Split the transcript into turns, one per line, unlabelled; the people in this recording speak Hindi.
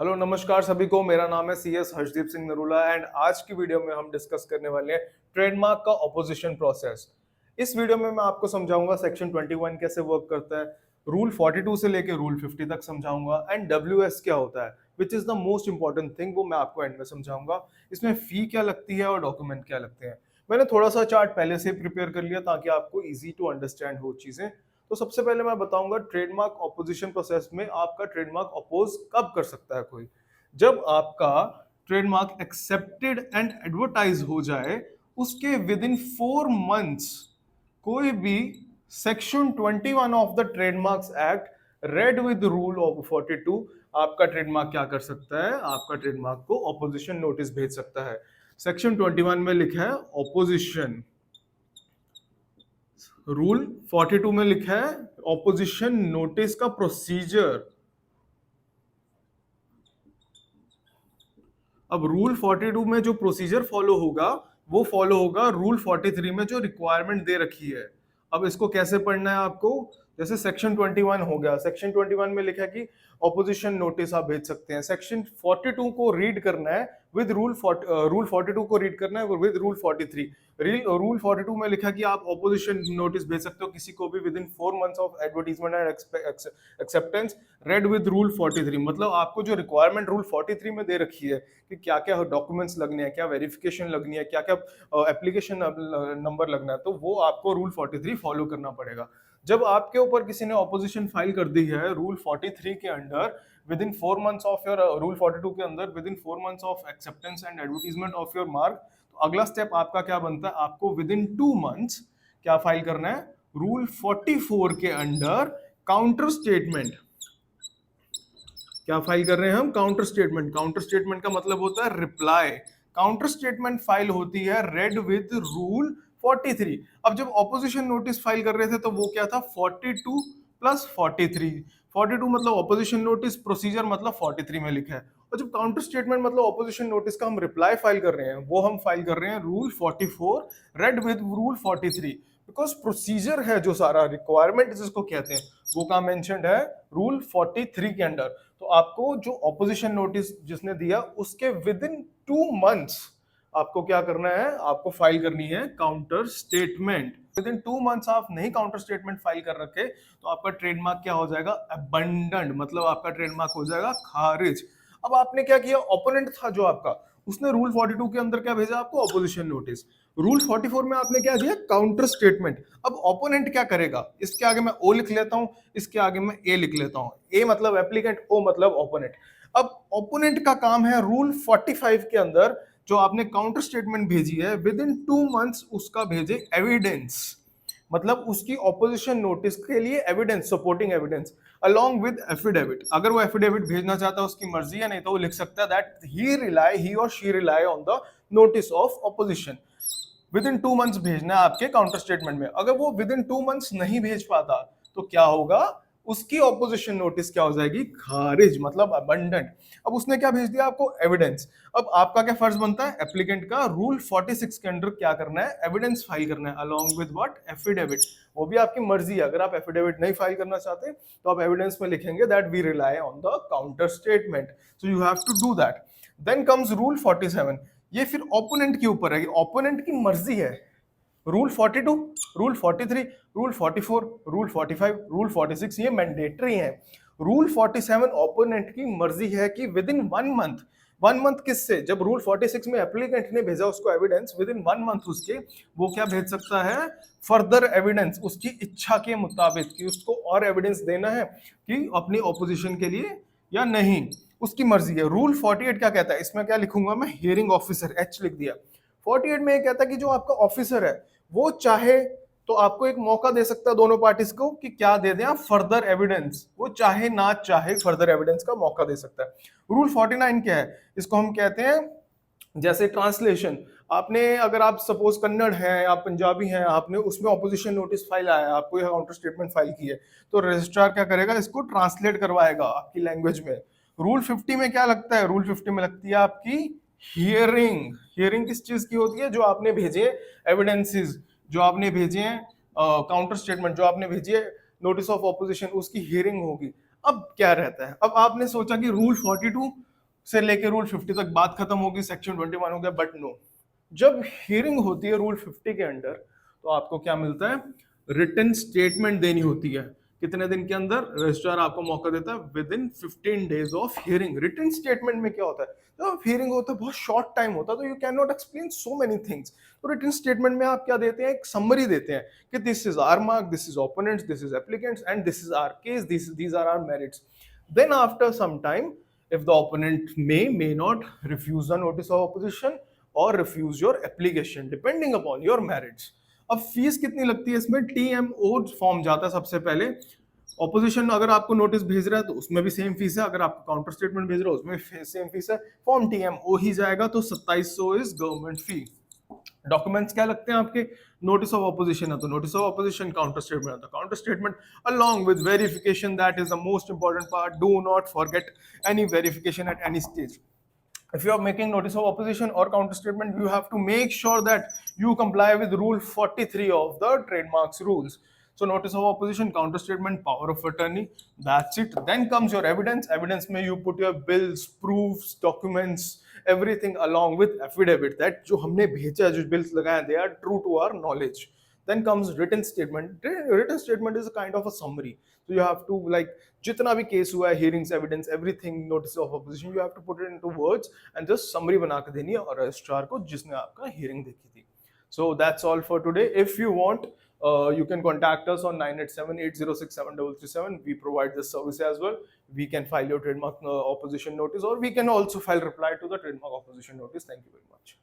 हेलो नमस्कार सभी को। मेरा नाम है CS हर्षदीप सिंह नरूला एंड आज की वीडियो में हम डिस्कस करने वाले हैं ट्रेडमार्क का ऑपोजिशन प्रोसेस। इस वीडियो में मैं आपको समझाऊंगा सेक्शन 21 कैसे वर्क करता है, रूल 42 से लेके रूल 50 तक समझाऊंगा एंड WS क्या होता है which is the most important thing, वो मैं आपको एंड में समझाऊंगा। इसमें फी क्या लगती है और डॉक्यूमेंट क्या लगते हैं। मैंने थोड़ा सा चार्ट पहले से प्रिपेयर कर लिया ताकि आपको इजी टू अंडरस्टैंड हो चीजें। तो सबसे पहले मैं बताऊंगा ट्रेडमार्क ऑपोजिशन प्रोसेस में आपका ट्रेडमार्क अपोज कब कर सकता है कोई। जब आपका ट्रेडमार्क एक्सेप्टेड एंड एडवर्टाइज हो जाए उसके विद इन 4 मंथ्स कोई भी section 21 of the trademarks act read with rule of 42 आपका ट्रेडमार्क क्या कर सकता है, आपका ट्रेडमार्क को ऑपोजिशन नोटिस भेज सकता है। सेक्शन 21 में लिखा है ऑपोजिशन, रूल 42 में लिखा है ऑपोजिशन नोटिस का प्रोसीजर। अब रूल 42 में जो प्रोसीजर फॉलो होगा वो फॉलो होगा रूल 43 में जो रिक्वायरमेंट दे रखी है। अब इसको कैसे पढ़ना है आपको, जैसे सेक्शन 21 हो गया, सेक्शन 21 में लिखा है कि ऑपोजिशन नोटिस आप भेज सकते हैं। सेक्शन 42 को रीड करना है विद रूल 42 को रीड करना है विद रूल 43। रूल 42 में लिखा कि आप ऑपोजिशन नोटिस भेज सकते हो किसी को भी with in 4 months of advertisement and acceptance read with rule 43। मतलब आपको जो रिक्वायरमेंट रूल 43 में दे रखी है कि क्या क्या डॉक्यूमेंट्स लगने हैं, क्या वेरिफिकेशन लगनी है, क्या क्या एप्लीकेशन नंबर लगना है, तो वो आपको रूल 43 फॉलो करना पड़ेगा। जब आपके ऊपर किसी ने ऑपोजिशन फाइल कर दी है रूल 43 के under with in 4 months of your rule 42 के अंदर with in 4 months of acceptance and advertisement of your mark, तो अगला स्टेप आपका क्या बनता है, आपको विद इन 2 मंथ्स क्या फाइल करना है, रूल 44 के अंडर काउंटर स्टेटमेंट। क्या फाइल कर रहे हैं हम, काउंटर स्टेटमेंट। काउंटर स्टेटमेंट का मतलब होता है रिप्लाई। काउंटर स्टेटमेंट फाइल होती है रेड विद रूल 43। अब जब ऑपोजिशन नोटिस फाइल कर रहे थे तो वो क्या था, 42 प्लस 43। 42 मतलब ऑपोजिशन नोटिस, प्रोसीजर मतलब 43 में लिखा है। और जब काउंटर स्टेटमेंट मतलब ऑपोजिशन नोटिस का हम रिप्लाई फाइल कर रहे हैं वो हम फाइल कर रहे हैं rule 44 read with rule 43। Because procedure है जो सारा रिक्वायरमेंट जिसको कहते हैं वो कहाँ मेंशन्ड है, रूल 43 के अंडर। तो आपको जो ऑपोजिशन नोटिस जिसने दिया उसके विद इन 2 मंथ्स आपको क्या करना है, आपको फाइल करनी है counter statement. With in 2 months आप नहीं काउंटर स्टेटमेंट फाइल कर रखे तो आपका ट्रेडमार्क क्या हो जाएगा, अबंडन्ड, मतलब आपका ट्रेडमार्क हो जाएगा खारिज। अब आपने क्या किया, ओपोनेंट था जो आपका, उसने रूल 42 के अंदर क्या भेजा आपको, ऑपोजिशन नोटिस। रूल 44 में आपने क्या दिया, काउंटर स्टेटमेंट। अब ओपोनेंट क्या करेगा, इसके आगे मैं ओ लिख लेता हूं, इसके आगे मैं ए लिख लेता हूं। ए मतलब एप्लीकेंट, ओ मतलब ओपोनेंट। अब ओपोनेंट का काम है रूल 45 के अंदर जो आपने काउंटर स्टेटमेंट भेजी है विद इन 2 मंथ्स उसका भेजे एविडेंस, मतलब उसकी ऑपोजिशन नोटिस के लिए evidence, supporting evidence along with affidavit. अगर वो एफिडेविट भेजना चाहता है उसकी मर्जी है, नहीं तो वो लिख सकता है दैट ही और she rely on the notice of opposition. With in 2 months भेजना है आपके काउंटर स्टेटमेंट में। अगर वो विद इन 2 मंथ्स नहीं भेज पाता तो क्या होगा, उसकी ऑपोजिशन नोटिस क्या हो जाएगी, खारिज, मतलब अबंडेंट। अब उसने क्या भेज दिया आपको, एविडेंस। अब आपका क्या फर्ज बनता है, एप्लीकेंट का रूल 46 के अंडर क्या करना है, एविडेंस फाइल करना है अलोंग विद व्हाट, एफिडेविट। वो भी आपकी मर्जी है, अगर आप एफिडेविट नहीं फाइल करना चाहते तो आप एविडेंस में लिखेंगे that we rely on the counter statement, so you have to do that. Then comes rule 47। ये फिर ओपोनेंट के ऊपर है, ओपोनेंट की मर्जी है। Rule 42, rule 43, rule 44, rule 45, rule 46 ये मैंडेटरी है। रूल 47 ओपोनेंट की मर्जी है कि विद इन 1 मंथ, 1 मंथ किससे, जब रूल 46 में एप्लीकेंट ने भेजा उसको एविडेंस, विद इन 1 मंथ उसके वो क्या भेज सकता है, फर्दर एविडेंस, उसकी इच्छा के मुताबिक कि उसको और एविडेंस देना है कि अपनी ऑपोजिशन के लिए या नहीं, उसकी मर्जी है। रूल 48 क्या कहता है, इसमें क्या लिखूंगा मैं, हियरिंग ऑफिसर, एच लिख दिया। 48 में ये कहता है कि जो आपका ऑफिसर है वो चाहे तो आपको एक मौका दे सकता है दोनों पार्टीज को कि क्या दे दें आप, फर्दर एविडेंस। वो चाहे ना चाहे फर्दर एविडेंस का मौका दे सकता है। रूल 49 क्या है, इसको हम कहते हैं जैसे ट्रांसलेशन। आपने, अगर आप सपोज कन्नड़ है, आप पंजाबी हैं, आपने उसमें ऑपोजिशन नोटिस फाइल आया है, आपको यह काउंटर स्टेटमेंट फाइल की है, तो रजिस्ट्रार क्या करेगा, इसको ट्रांसलेट करवाएगा आपकी लैंग्वेज में। रूल 50 में क्या लगता है, रूल 50 में लगती है आपकी हियरिंग। हियरिंग किस चीज की होती है, जो आपने भेजे एविडेंसेस, जो आपने भेजे हैं काउंटर स्टेटमेंट, जो आपने भेजी है नोटिस ऑफ ऑपोजिशन, उसकी हियरिंग होगी। अब क्या रहता है, अब आपने सोचा कि रूल 42 से लेके रूल 50 तक बात खत्म होगी, सेक्शन 21 हो गया। बट नो, जब हियरिंग होती है रूल 50 के अंडर, तो आपको क्या मिलता है, रिटन स्टेटमेंट देनी होती है। कितने दिन के अंदर? रजिस्ट्रार आपको मौका देता है within 15 days of hearing. Written statement में क्या होता है, जब हियरिंग होता है बहुत शॉर्ट टाइम होता है, तो you can not explain so many things. तो रिटन स्टेटमेंट में आप क्या देते हैं, एक समरी देते हैं कि this is our mark, this is opponents, this is applicants and this is our case, these are our merits. Then after some time, if the opponent may not refuse the notice of opposition or refuse your application depending upon your merits. अब फीस कितनी लगती है इसमें? टीएमओ फॉर्म जाता है सबसे पहले। ऑपोजिशन अगर आपको नोटिस भेज रहा है तो उसमें भी सेम फीस है, अगर आपको काउंटर स्टेटमेंट भेज रहा है उसमें भी सेम फीस है। फॉर्म टीएमओ ही जाएगा तो 2700 इज गवर्नमेंट फी। डॉक्यूमेंट्स क्या लगते हैं आपके? नोटिस ऑफ ऑपोजिशन है तो notice of opposition, counter statement है तो counter statement, along with verification, that is the most important part. Do not forget any verification at any stage. If you are making notice of opposition or counter statement, you have to make sure that you comply with rule 43 of the trademarks rules. So notice of opposition, counter statement, power of attorney, that's it. Then comes your evidence. Evidence में you put your bills, proofs, documents, everything along with affidavit that जो हमने भेजा, जो bills लगाए, they are true to our knowledge. Then comes written statement. Written statement is a kind of a summary. So you have to, like, जितना भी केस हुआ है, hearings, evidence, everything, notice of opposition, you have to put it into words and just summary बना के देनी है और रजिस्ट्रार को जिसने आपका hearing देखी थी. So that's all for today. If you want, you can contact us on 987-806-7337. We provide this service as well. We can file your trademark opposition notice, or we can also file reply to the trademark opposition notice. Thank you very much.